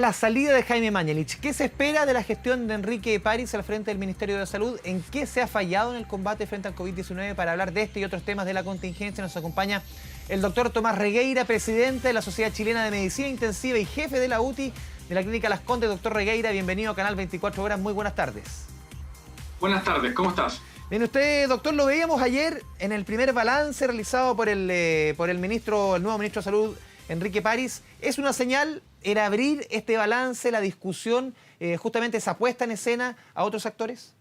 La salida de Jaime Mañalich. ¿Qué se espera de la gestión de Enrique París al frente del Ministerio de Salud? ¿En qué se ha fallado en el combate frente al COVID-19? Para hablar de este y otros temas de la contingencia nos acompaña el doctor Tomás Regueira, presidente de la Sociedad Chilena de Medicina Intensiva y jefe de la UTI de la Clínica Las Condes. Doctor Regueira, bienvenido a Canal 24 Horas. Muy buenas tardes. Buenas tardes, ¿cómo estás? Bien, usted, doctor, lo veíamos ayer en el primer balance realizado por el nuevo ministro de Salud, Enrique París. ¿Es una señal el abrir este balance, la discusión, justamente esa puesta en escena a otros actores?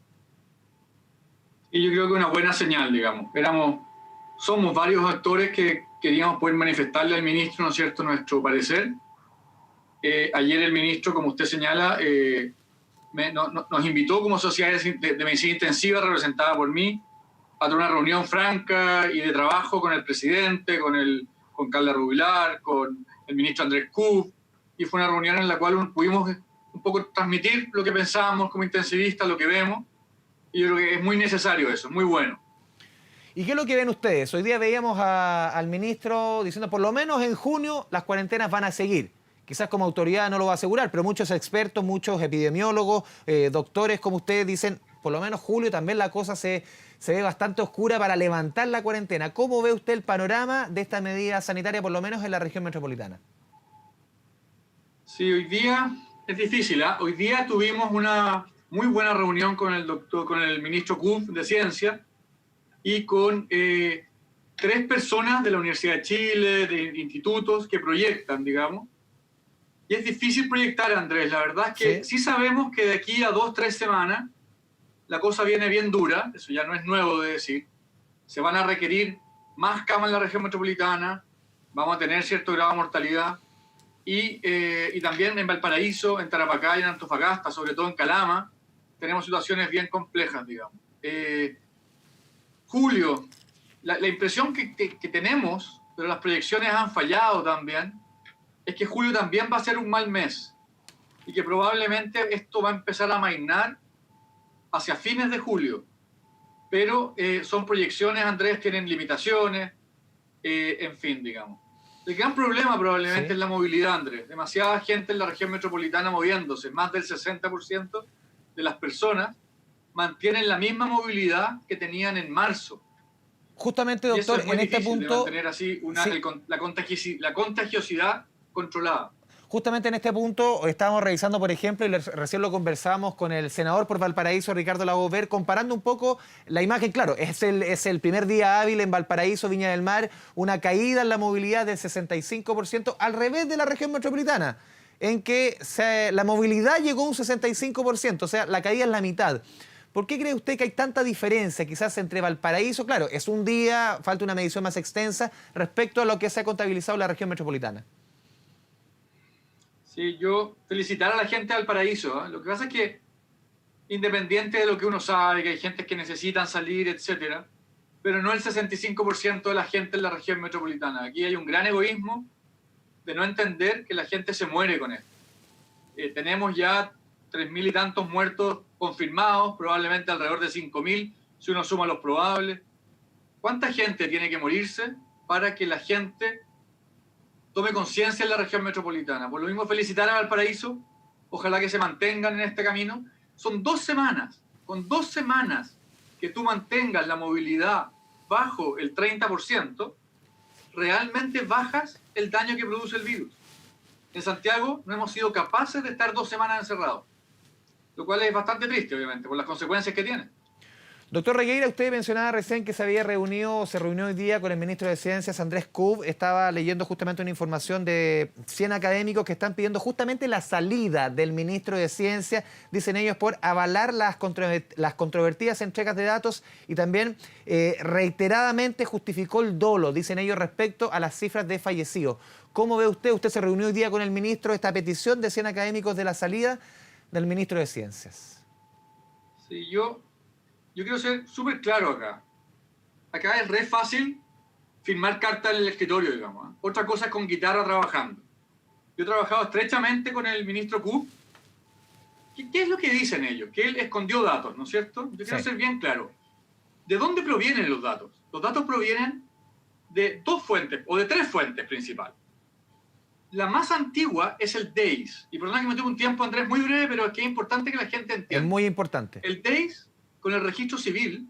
Y yo creo que una buena señal, digamos. Somos varios actores que queríamos poder manifestarle al ministro, ¿no es cierto?, nuestro parecer. Ayer el ministro, como usted señala, nos invitó como Sociedad de Medicina Intensiva, representada por mí, a tener una reunión franca y de trabajo con el presidente, con Carla Rubilar, con el ministro Andrés Kub, y fue una reunión en la cual pudimos un poco transmitir lo que pensábamos como intensivistas, lo que vemos, y yo creo que es muy necesario eso, es muy bueno. ¿Y qué es lo que ven ustedes? Hoy día veíamos al ministro diciendo por lo menos en junio las cuarentenas van a seguir. Quizás como autoridad no lo va a asegurar, pero muchos expertos, muchos epidemiólogos, doctores como ustedes dicen, por lo menos julio también la cosa se ve bastante oscura para levantar la cuarentena. ¿Cómo ve usted el panorama de esta medida sanitaria, por lo menos en la región metropolitana? Sí, hoy día es difícil, ¿eh? Hoy día tuvimos una muy buena reunión con el ministro Kub de Ciencia y con 3 personas de la Universidad de Chile, de institutos que proyectan, digamos. Y es difícil proyectar, Andrés. La verdad es que sí sabemos que de aquí a 2-3 semanas la cosa viene bien dura, eso ya no es nuevo de decir. Se van a requerir más camas en la región metropolitana, vamos a tener cierto grado de mortalidad. Y también en Valparaíso, en Tarapacá y en Antofagasta, sobre todo en Calama, tenemos situaciones bien complejas, digamos. Julio, la impresión que tenemos, pero las proyecciones han fallado también, es que julio también va a ser un mal mes y que probablemente esto va a empezar a amainar hacia fines de julio. Pero son proyecciones, Andrés, tienen limitaciones, en fin, digamos. El gran problema probablemente es la movilidad, Andrés. Demasiada gente en la región metropolitana moviéndose. Más del 60% de las personas mantienen la misma movilidad que tenían en marzo. Justamente, doctor, en este punto... mantener así la contagiosidad controlada. Justamente en este punto estábamos revisando, por ejemplo, y recién lo conversamos con el senador por Valparaíso, Ricardo Lagos Ver, comparando un poco la imagen. Claro, es el primer día hábil en Valparaíso, Viña del Mar, una caída en la movilidad del 65%, al revés de la región metropolitana, en que la movilidad llegó a un 65%, o sea, la caída es la mitad. ¿Por qué cree usted que hay tanta diferencia quizás entre Valparaíso? Claro, es un día, falta una medición más extensa, respecto a lo que se ha contabilizado en la región metropolitana. Sí, yo felicitar a la gente de Valparaíso, ¿eh? Lo que pasa es que, independiente de lo que uno sabe, que hay gente que necesitan salir, etcétera, pero no el 65% de la gente en la región metropolitana. Aquí hay un gran egoísmo de no entender que la gente se muere con esto. Tenemos ya 3.000 y tantos muertos confirmados, probablemente alrededor de 5.000, si uno suma los probables. ¿Cuánta gente tiene que morirse para que la gente tome conciencia en la región metropolitana? Por lo mismo, felicitar a Valparaíso, ojalá que se mantengan en este camino. Son 2 semanas, con 2 semanas que tú mantengas la movilidad bajo el 30%, realmente bajas el daño que produce el virus. En Santiago no hemos sido capaces de estar 2 semanas encerrados, lo cual es bastante triste, obviamente, por las consecuencias que tiene. Doctor Regueira, usted mencionaba recién que se reunió hoy día con el ministro de Ciencias, Andrés Kub. Estaba leyendo justamente una información de 100 académicos que están pidiendo justamente la salida del ministro de Ciencia, dicen ellos, por avalar las controvertidas entregas de datos y también reiteradamente justificó el dolo, dicen ellos, respecto a las cifras de fallecidos. ¿Cómo ve usted? Usted se reunió hoy día con el ministro, esta petición de 100 académicos de la salida del ministro de Ciencias. Sí, yo quiero ser súper claro acá. Acá es re fácil firmar cartas en el escritorio, digamos, ¿eh? Otra cosa es con guitarra trabajando. Yo he trabajado estrechamente con el ministro Kub. ¿Qué es lo que dicen ellos? Que él escondió datos, ¿no es cierto? Yo quiero ser bien claro. ¿De dónde provienen los datos? Los datos provienen de 2 fuentes, o de 3 fuentes principales. La más antigua es el DEIS. Y perdón que me tuve un tiempo, Andrés, muy breve, pero es que es importante que la gente entienda. Es muy importante. El DEIS, con el registro civil,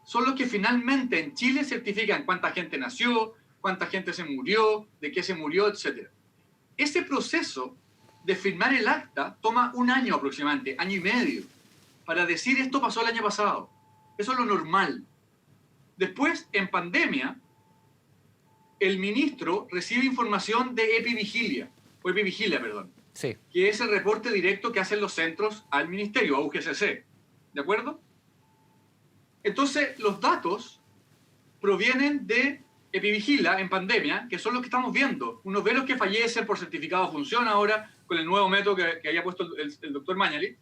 son los que finalmente en Chile certifican cuánta gente nació, cuánta gente se murió, de qué se murió, etc. Ese proceso de firmar el acta toma un año aproximadamente, año y medio, para decir esto pasó el año pasado. Eso es lo normal. Después, en pandemia, el ministro recibe información de Epivigilia, Sí. que es el reporte directo que hacen los centros al ministerio, a UGCC. ¿De acuerdo? Entonces, los datos provienen de Epivigila en pandemia, que son los que estamos viendo. Uno ve los que fallecen por certificado de función ahora, con el nuevo método que había puesto el doctor Mañalich,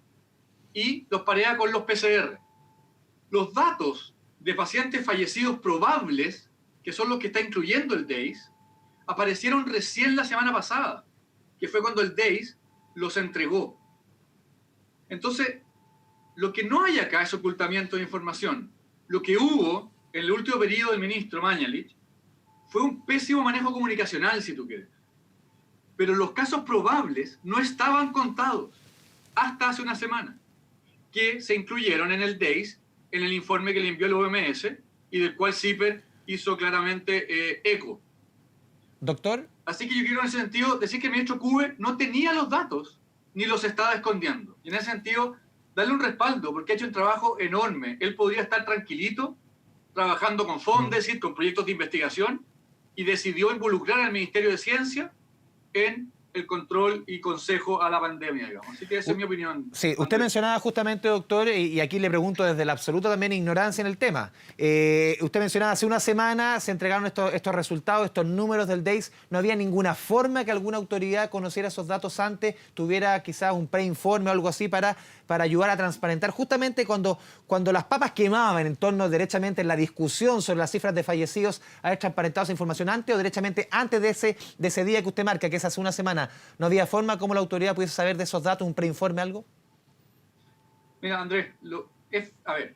y los parea con los PCR. Los datos de pacientes fallecidos probables, que son los que está incluyendo el DEIS, aparecieron recién la semana pasada, que fue cuando el DEIS los entregó. Entonces, lo que no hay acá es ocultamiento de información. Lo que hubo en el último periodo del ministro Mañalich fue un pésimo manejo comunicacional, si tú quieres. Pero los casos probables no estaban contados hasta hace una semana, que se incluyeron en el DEIS, en el informe que le envió el OMS y del cual CIPER hizo claramente eco. Doctor. Así que yo quiero en ese sentido decir que el ministro Cube no tenía los datos ni los estaba escondiendo. Y en ese sentido, darle un respaldo porque ha hecho un trabajo enorme. Él podría estar tranquilito, trabajando con Fondesit, con proyectos de investigación, y decidió involucrar al Ministerio de Ciencia en el control y consejo a la pandemia, digamos. Así que esa es mi opinión. Sí, usted mencionaba justamente, doctor, y aquí le pregunto desde la absoluta también ignorancia en el tema. Usted mencionaba hace una semana se entregaron estos resultados, estos números del DEIS. ¿No había ninguna forma que alguna autoridad conociera esos datos antes, tuviera quizás un preinforme o algo así para ayudar a transparentar? Justamente cuando las papas quemaban en torno derechamente en la discusión sobre las cifras de fallecidos, haber transparentado esa información antes o derechamente antes de ese día que usted marca, que es hace una semana. ¿No había forma como la autoridad pudiese saber de esos datos, un preinforme, algo? Mira, Andrés, a ver,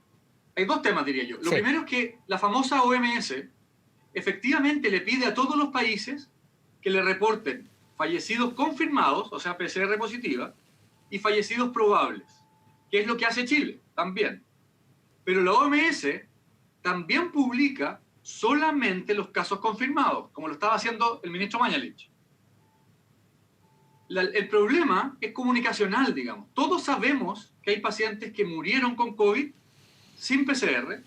hay dos temas, diría yo. Lo Sí. primero es que la famosa OMS efectivamente le pide a todos los países que le reporten fallecidos confirmados, o sea, PCR positiva, y fallecidos probables, que es lo que hace Chile también. Pero la OMS también publica solamente los casos confirmados, como lo estaba haciendo el ministro Mañalich. El problema es comunicacional, digamos. Todos sabemos que hay pacientes que murieron con COVID sin PCR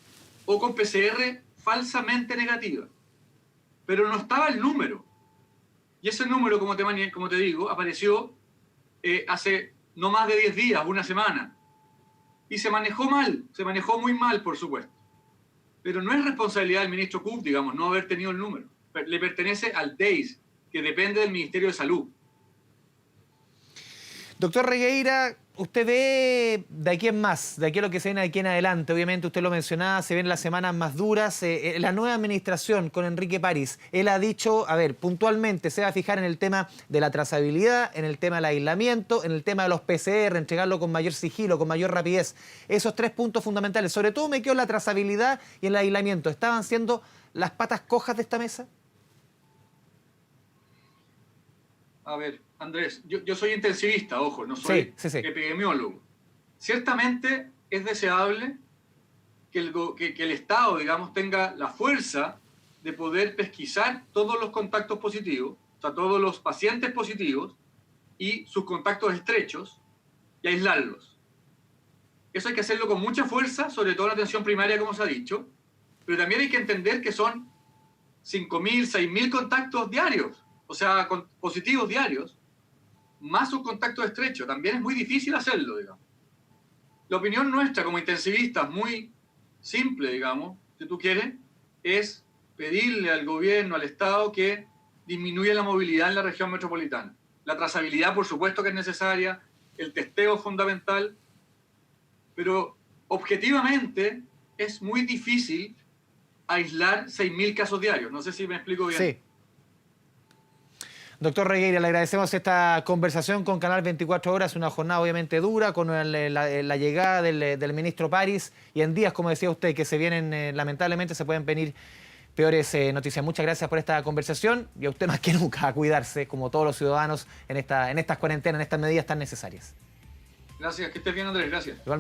o con PCR falsamente negativa, pero no estaba el número. Y ese número, como te digo, apareció hace no más de 10 días, una semana. Y se manejó mal, se manejó muy mal, por supuesto. Pero no es responsabilidad del ministro Cook, digamos, no haber tenido el número. Le pertenece al DEIS, que depende del Ministerio de Salud. Doctor Regueira, usted ve de aquí en más, de aquí a lo que se viene de aquí en adelante, obviamente usted lo mencionaba, se ven las semanas más duras. La nueva administración con Enrique París, él ha dicho, a ver, puntualmente se va a fijar en el tema de la trazabilidad, en el tema del aislamiento, en el tema de los PCR, entregarlo con mayor sigilo, con mayor rapidez. Esos tres puntos fundamentales, sobre todo me quedo en la trazabilidad y en el aislamiento. ¿Estaban siendo las patas cojas de esta mesa? A ver, Andrés, yo soy intensivista, ojo, no soy epidemiólogo. Ciertamente es deseable que el Estado, digamos, tenga la fuerza de poder pesquisar todos los contactos positivos, o sea, todos los pacientes positivos y sus contactos estrechos y aislarlos. Eso hay que hacerlo con mucha fuerza, sobre todo en la atención primaria, como se ha dicho, pero también hay que entender que son 5.000, 6.000 contactos diarios. O sea, con positivos diarios, más un contacto estrecho. También es muy difícil hacerlo, digamos. La opinión nuestra como intensivistas, muy simple, digamos, si tú quieres, es pedirle al gobierno, al Estado, que disminuya la movilidad en la región metropolitana. La trazabilidad, por supuesto que es necesaria, el testeo es fundamental, pero objetivamente es muy difícil aislar 6.000 casos diarios. No sé si me explico bien. Sí. Doctor Regueira, le agradecemos esta conversación con Canal 24 Horas, una jornada obviamente dura con la llegada del ministro París y en días, como decía usted, que se vienen, lamentablemente se pueden venir peores noticias. Muchas gracias por esta conversación y a usted más que nunca a cuidarse, como todos los ciudadanos, en estas cuarentenas, en estas medidas tan necesarias. Gracias, que estés bien, Andrés, gracias. Igualmente.